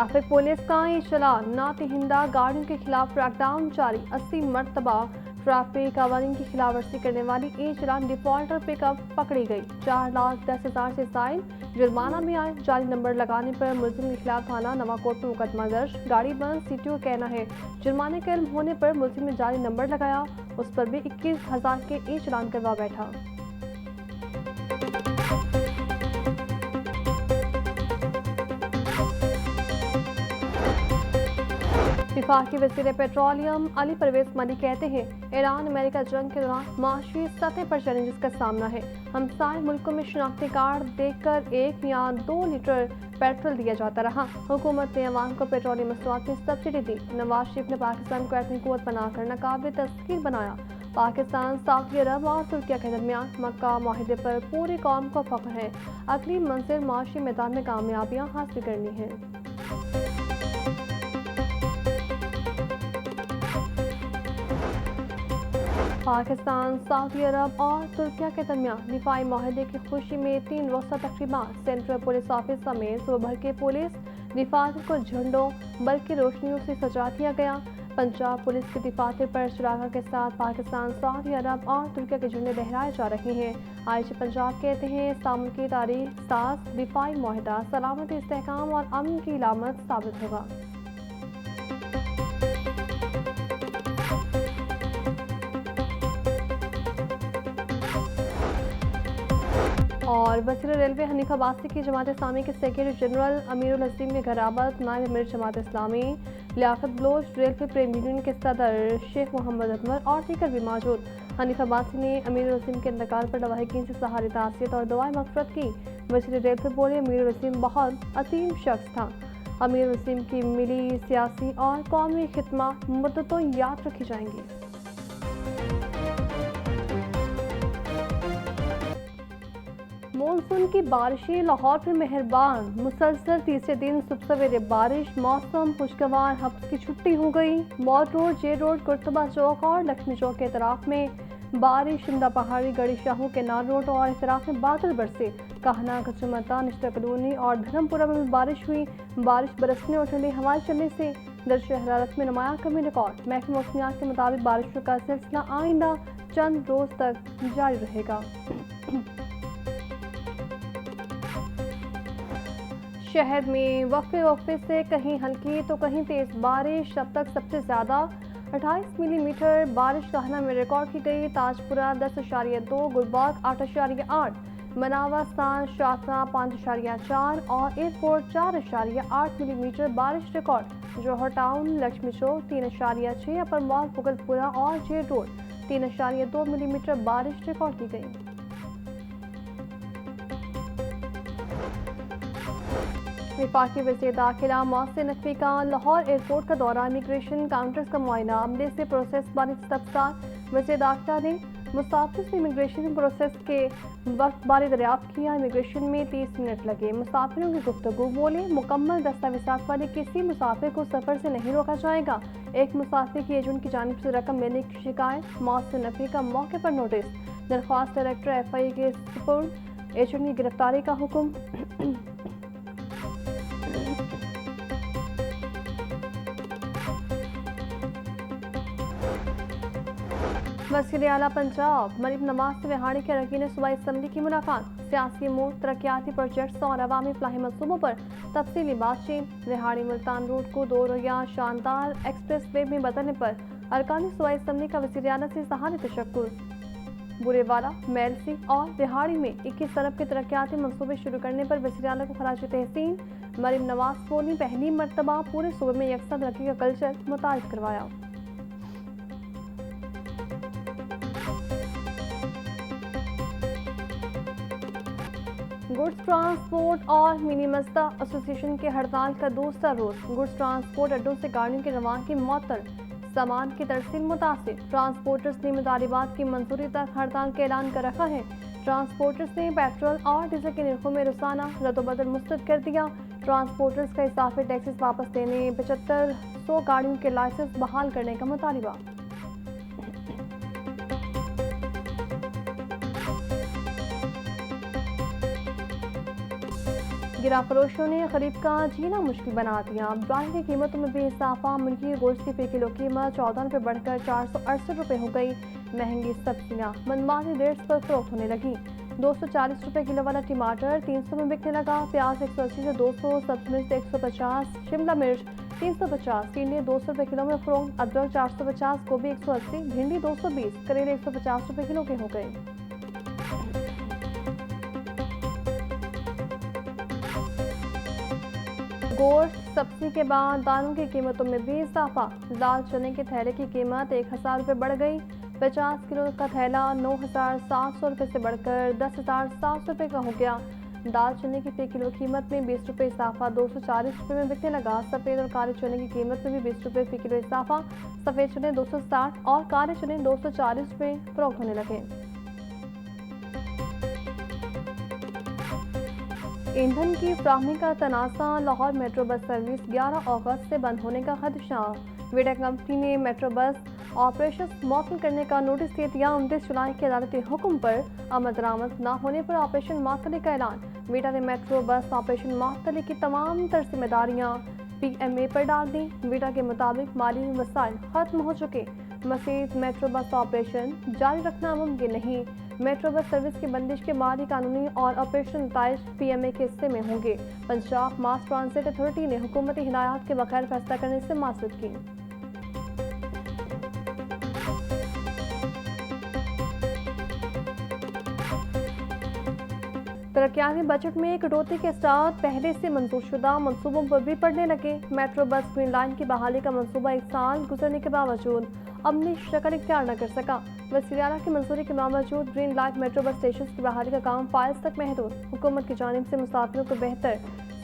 Traffic police का ये चलान नातिहिंदा गाड़ियों के खिलाफ क्रैकडाउन जारी। 80 मरतबा ट्रैफिक कवानीन की खिलाफवर्जी करने वाली ए चलान डिफॉल्टर पिकअप पकड़ी गई। 4,10,000 से जायद जुर्माना में आए। जाली नंबर लगाने पर मुलजिम के खिलाफ थाना नवाकोट में मुकदमा दर्ज। गाड़ी बंद, सीटीओ कहना है जुर्माने का इल्म होने पर मुलजिम ने जाली नंबर लगाया, उस पर भी 21,000 के ए चलान करवा बैठा। विफाकी वज़ीर पेट्रोलियम अली परवेज मनी कहते हैं ईरान अमेरिका जंग के दौरान माशी सतह पर चैलेंजेस का सामना है। हमसाय मुल्कों में शनाख्ती कार्ड देखकर 1 या 2 लीटर पेट्रोल दिया जाता रहा। हुकूमत ने अवाम को पेट्रोलियम मसनूआत में सब्सिडी दी। नवाज शरीफ ने पाकिस्तान को एटमी कुव्वत बनाकर नाकाबिल तस्कीर बनाया। पाकिस्तान, सऊदी अरब और तुर्किया के दरमियान मक्का मुआहिदे पर पूरी कौम को फख्र है। अगली मंजिल माशी मैदान में कामयाबियाँ हासिल करनी है। पाकिस्तान, सऊदी अरब और तुर्किया के दरमियान दिफाई माहिदे की खुशी में 3 रोज़ा तकरीबात। सेंट्रल पुलिस ऑफिस समेत सुबह भर के पुलिस दिफातर को झंडों बल्कि रोशनियों से सजा दिया गया। पंजाब पुलिस के दिफातर पर चिरागा के साथ पाकिस्तान, सऊदी अरब और तुर्किया के झंडे लहराए जा रहे हैं। आईजी पंजाब कहते हैं इस्लाम की तारीख साज दिफाई माहिदा सलामती, इस्तेहकाम और अमन की इलामत साबित होगा। और वज़ीर रेलवे हनीफ अब्बासी की जमात इस्लामी के सेक्रेटरी जनरल अमीरुल हसीम के घराबत नायब अमीर जमात इस्लामी लियाकत बलोच, रेलवे प्रेम यूनियन के सदर शेख मोहम्मद अकबर और दीगर भी मौजूद। हनीफ अब्बासी ने अमीरुल हसीम के इंतकाल पर लवाहिकीन से सहारे ताज़ियत और दुआएं मग़फ़िरत की। वज़ीर रेलवे बोले अमीरुल हसीम बहुत अतीम शख्स था। अमीरुल हसीम की मिली सियासी और कौमी खिदमत मुद्दतों याद रखी जाएंगी। मानसून की बारिशें लाहौर पर मेहरबान। मुसलसल तीसरे दिन सुबह सवेरे बारिश, मौसम खुशगवार। हफ्ते की छुट्टी हो गई। मॉल रोड, जे रोड, कुर्तबा चौक और लक्ष्मी चौक के इतराफ में बारिश। शिमला पहाड़ी, गड़ी शाहू, केनाल रोड और इतराफ में बादल बरसे। कहना, कचमता, निश्ता कॉलोनी और धर्मपुरा में बारिश हुई। बारिश बरसने और ठंडी हवाएं चलने से दर्जे हरारत में नुमाया कमी रिकॉर्ड। महकमा मौसमियात के मुताबिक बारिशों का सिलसिला आइंदा चंद रोज तक जारी रहेगा। शहर में वक्फे से कहीं हल्की तो कहीं तेज बारिश। अब तक सबसे ज़्यादा 28 मिलीमीटर बारिश कहना में रिकॉर्ड की गई। ताजपुरा 10.2, गुलबर्ग 8.8, मनावा स्थान शाखा 5.4 और एयरपोर्ट 4.8 मिलीमीटर बारिश रिकॉर्ड। जौहर टाउन, लक्ष्मी चौक 3.6, अपर मॉल, मुगलपुरा और जे रोड 3.2 मिलीमीटर बारिश रिकॉर्ड की गई। विफाकी वज़ीर दाखिला मोहसिन नकवी का लाहौर एयरपोर्ट का दौरा। इमिग्रेशन काउंटर्स का मुआयना, अमले से प्रोसेस बारे तफसीलात। वज़ीर दाखिला ने मुसाफिर से इमिग्रेशन प्रोसेस के वक्त बारे दरियाफ्त किया। इमिग्रेशन में 30 मिनट लगे। मुसाफिरों की गुफ्तगू। बोले मुकम्मल दस्तावेज़ात वाले किसी मुसाफिर को सफ़र से नहीं रोका जाएगा। एक मुसाफिर की एजेंट की जानिब से रकम लेने की शिकायत। मोहसिन नकवी का मौके पर नोटिस। दरख्वास्त डायरेक्टर FI के सुपुर्द। एजेंट की गिरफ्तारी का हुक्म। वज़ीर आला पंजाब मरीम नवाज से रिहाड़ी के अरकान सूबाई असम्बली की मुलाकात। सियासी अमूर, तरक्याती प्रोजेक्ट्स और अवामी फलाही मंसूबों पर तफसीली बातचीत। रिहाड़ी मुल्तान रूट को 2 रोया शानदार एक्सप्रेस वे में बदलने पर अरकान सूबाई असम्बली का वज़ीर आला से इज़हार तशक्कुर। बुरेवाला, मेलसी और रिहाड़ी में 21 अरब के तरक्याती मंसूबे शुरू करने पर वज़ीर आला को खराज तहसीन। मरीम नवाज बोली पहली मरतबा पूरे सूबे में यकसा तरक्की का कल्चर मुतारिफ करवाया। गुड्स ट्रांसपोर्ट और मिनी मस्ता एसोसिएशन के हड़ताल का दूसरा रोज। गुड्स ट्रांसपोर्ट अड्डों से गाड़ियों की रवानगी मुअत्तल, सामान की तरसील मुतासिर। ट्रांसपोर्टर्स ने मुतालिबात की मंजूरी तक हड़ताल का ऐलान कर रखा है। ट्रांसपोर्टर्स ने पेट्रोल और डीजल के निर्खों में रोजाना रद्दोबदल मुस्तरद कर दिया। ट्रांसपोर्टर्स का इजाफी टैक्सेस वापस लेने, 7500 गाड़ियों के लाइसेंस बहाल करने का मुतालिबा। गिराफरोशों ने खरीद का जीना मुश्किल बना दिया। ब्रांड की कीमतों में भी इजाफा। मुर्गी गोश्त की फी किलो कीमत 14 रुपये बढ़कर 468 रुपये हो गई। महंगी सब्जियां मनमानी रेट्स पर फरोख्त होने लगी। 240 रुपये किलो वाला टमाटर 300 में बिकने लगा। प्याज 180 से 200, सब्जी मिर्च 150, शिमला मिर्च 350, टिंडे 200 रुपये किलो में फरोख्त। अदरक 450, गोभी 180, भिंडी 220, करेले 150 रुपये किलो के हो गए। गोश्त सब्जी के बाद दालों की कीमतों में भी इजाफा। लाल चने के थैले की कीमत 1000 रुपये बढ़ गई। 50 किलो का थैला 9700 रुपये से बढ़कर 10700 रुपये का हो गया। दाल चने की फी किलो कीमत में 20 रुपये इजाफा। 240 रुपये में बिकने लगा। सफ़ेद और काले चने की कीमत में भी 20 रुपये फी किलो इजाफा। सफ़ेद चने 260 और काले चने 240 रुपये फरोख्त होने लगे। ईंधन की फ्राहमी का तनाज़ा। लाहौर मेट्रो बस सर्विस 11 अगस्त से बंद होने का खदशा। वीडा कंपनी ने मेट्रो बस ऑपरेशन मअतल करने का नोटिस दे दिया। 29 जुलाई के अदालती हुक्म पर अमल दरामद न होने पर ऑपरेशन मअतली का ऐलान। वीडा ने मेट्रो बस ऑपरेशन मअतली की तमाम तर जिम्मेदारियाँ PMA पर डाल दी। वीडा के मुताबिक माली वसाइल खत्म हो चुके। मज़ीद मेट्रो बस ऑपरेशन जारी रखना मुमकिन नहीं। मेट्रो बस सर्विस की बंदिश के माली, कानूनी और ऑपरेशन नताइज PMA के हिस्से में होंगे। पंजाब मास ट्रांजिट अथॉरिटी ने हुकूमती हिदायत के बगैर फैसला करने से मासूद की। तरक्याती बजट में कटौती के साथ पहले से मंजूरशुदा मनसूबों पर भी पड़ने लगे। मेट्रो बस ग्रीन लाइन की बहाली का मंसूबा 1 साल गुजरने के बावजूद अमली शक्ल इख्तियार न कर सका। वज़ीर-ए-आला की मंजूरी के बावजूद green line metro bus station की बहाली का काम फाइल्स तक महदूद। हुकूमत की जानिब से मुसाफिरों को बेहतर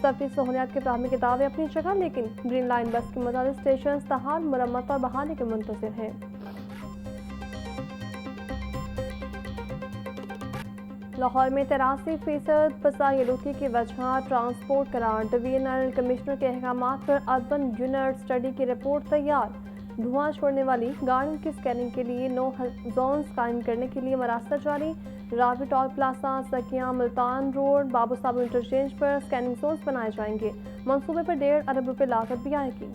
सफरी सहूलियात के फराहमी के दावे अपनी जगह, लेकिन ग्रीन लाइन बस के मुताबिक स्टेशन तहाल मरम्मत और बहाली के मुंतज़िर हैं। लाहौर में 83% फ़ज़ाई आलूदगी की वजह ट्रांसपोर्ट करार। डिवीजनल कमिश्नर के अहकामात पर अर्बन यूनिट स्टडी की रिपोर्ट तैयार। धुआं छोड़ने वाली गाड़ियों की स्कैनिंग के लिए 9 जोन्स कायम करने के लिए मरासत जारी। रावी टोल प्लाजा, सकिया, मुल्तान रोड, बाबू साहब इंटरचेंज पर स्कैनिंग जोन्स बनाए जाएंगे। मंसूबे पर 1.5 अरब रुपये लागत भी आएगी।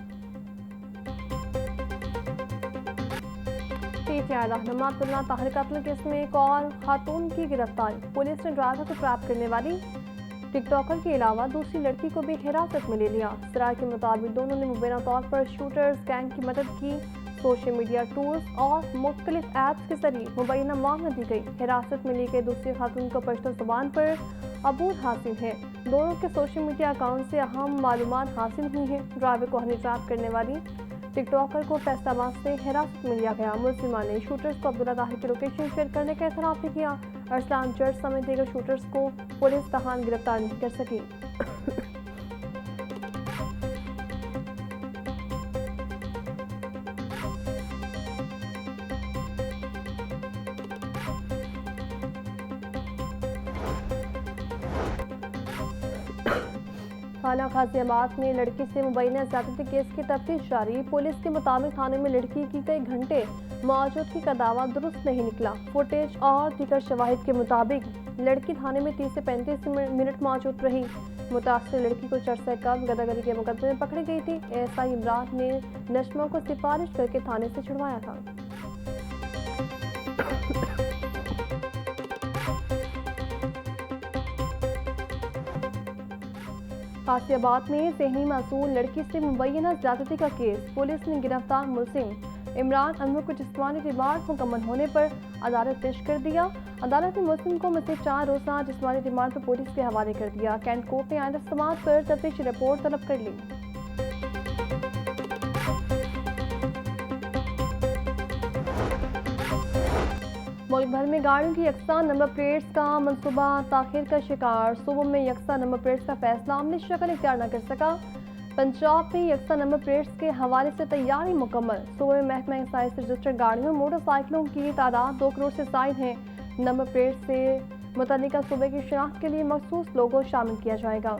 PTI रहनुमा अब्दुल्ला ताहिर कत्ल केस में एक और खातून की गिरफ्तारी। पुलिस ने ड्राइवर को ट्रैप करने वाली टिकटॉकर के अलावा दूसरी लड़की को भी हिरासत में ले लिया। सराय के मुताबिक दोनों ने मुबैना तौर पर शूटर्स गैंग की मदद की। सोशल मीडिया टूल्स और मुख्तलिफ ऐप्स के जरिए मुबैना मामला दी गई। हिरासत में ली गई दूसरी खातून को पश्तो ज़बान पर अबूर हासिल है। दोनों के सोशल मीडिया अकाउंट से अहम मालूमात हासिल हुई हैं। ड्राइवर को हनी ट्रैप करने वाली टिकटॉकर को फैसलाबाद से हिरासत में लिया गया। मुलजिमा ने शूटर्स को अब्दुल्ला ताहिर की लोकेशन शेयर करने का एतराफ़ भी किया। अरसलान जज समेत दीगर शूटर्स को पुलिस तहान गिरफ्तार नहीं कर सकी। थाना गाजियाबाद में लड़की से मुबैना ज़्यादती केस की तफ्तीश जारी। पुलिस के मुताबिक थाने में लड़की की कई घंटे मौजूदगी का दावा दुरुस्त नहीं निकला। फुटेज और दीगर शवाहिद के मुताबिक लड़की थाने में 30 से 35 मिनट मौजूद रही। मुतासिर लड़की को चर्च से कम गदागरी के मुकदमे में पकड़ी गई थी। एएसआई इमरान ने नशमा को सिफारिश करके थाने से छुड़वाया था। गाजियाबाद में ज़हनी मासूम लड़की से मुबैना ज़्यादती का केस। पुलिस ने गिरफ्तार मुलजिम इमरान अनवर को जिस्मानी रिमांड मुकम्मल होने पर अदालत पेश कर दिया। अदालत ने मुलजिम को मज़ीद 4 रोज़ा जिस्मानी रिमांड पर पुलिस के हवाले कर दिया। कैंट कोर्ट ने आइंदा समाअत पर तफ्तीशी रिपोर्ट तलब कर ली। मुल्क भर में गाड़ियों की यकसा नंबर प्लेट्स का मंसूबा ताखिर का शिकार। सूबों में यकसा नंबर प्लेट्स का फैसला अमली शक्ल इख्तियार न कर सका। पंजाब में यकसा नंबर प्लेट्स के हवाले से तैयारी मुकम्मल। सूबे में महकमा एक्साइज से रजिस्टर्ड गाड़ियों मोटरसाइकिलों की तादाद 2 करोड़ से ज़ायद है। नंबर प्लेट से मुतल्लिका सूबे की शनाख्त के लिए मखसूस लोगो शामिल किया जाएगा।